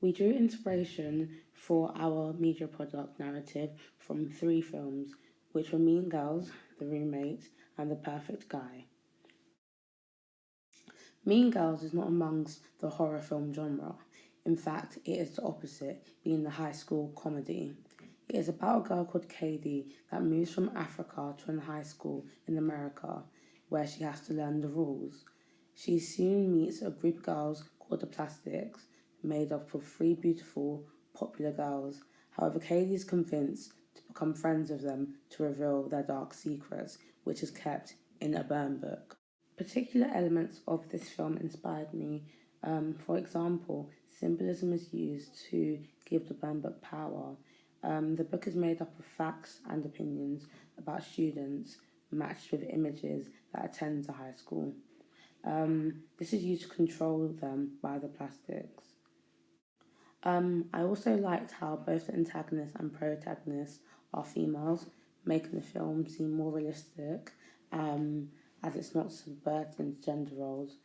We drew inspiration for our media product narrative from three films, which were Mean Girls, The Roommate, and The Perfect Guy. Mean Girls is not amongst the horror film genre. In fact, it is the opposite, being the high school comedy. It is about a girl called Katie that moves from Africa to a high school in America where she has to learn the rules. She soon meets a group of girls called the Plastics, made up of three beautiful, popular girls. However, Katie is convinced to become friends with them to reveal their dark secrets, which is kept in a burn book. Particular elements of this film inspired me. For example, symbolism is used to give the burn book power. The book is made up of facts and opinions about students matched with images that attend the high school. This is used to control them by the plastics. I also liked how both the antagonist and protagonist are females, making the film seem more realistic, as it's not subverting gender roles.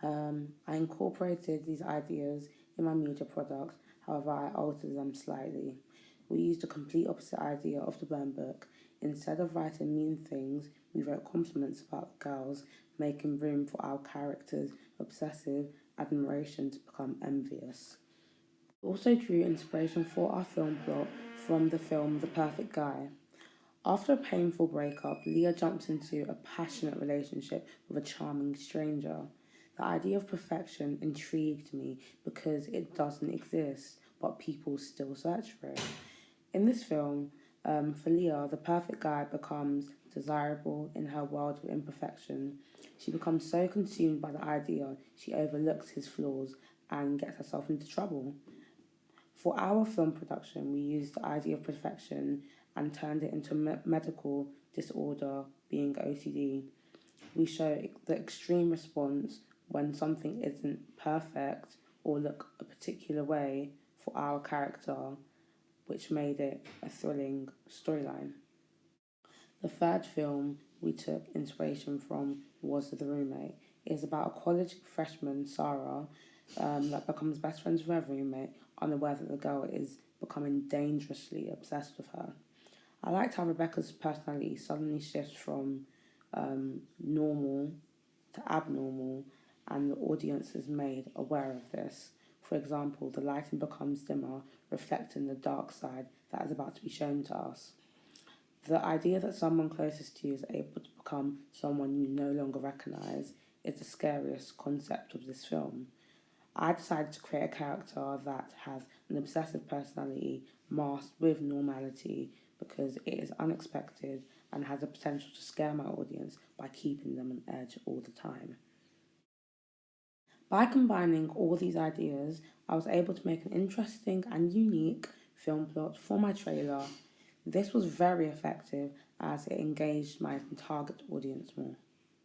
I incorporated these ideas in my media products, however, I altered them slightly. We used a complete opposite idea of the burn book. Instead of writing mean things, we wrote compliments about the girls, making room for our characters' obsessive admiration to become envious. We also drew inspiration for our film plot from the film The Perfect Guy. After a painful breakup, Leah jumps into a passionate relationship with a charming stranger. The idea of perfection intrigued me because it doesn't exist, but people still search for it. In this film, for Leah, the perfect guy becomes desirable in her world of imperfection. She becomes so consumed by the idea, she overlooks his flaws and gets herself into trouble. For our film production, we used the idea of perfection and turned it into a medical disorder, being OCD. We show the extreme response when something isn't perfect or look a particular way for our character, which made it a thrilling storyline. The third film we took inspiration from was The Roommate. It is about a college freshman, Sarah, that becomes best friends with her roommate, unaware that the girl is becoming dangerously obsessed with her. I liked how Rebecca's personality suddenly shifts from normal to abnormal, and the audience is made aware of this. For example, the lighting becomes dimmer, reflecting the dark side that is about to be shown to us. The idea that someone closest to you is able to become someone you no longer recognize is the scariest concept of this film. I decided to create a character that has an obsessive personality masked with normality because it is unexpected and has the potential to scare my audience by keeping them on edge all the time. By combining all these ideas, I was able to make an interesting and unique film plot for my trailer. This was very effective as it engaged my target audience more.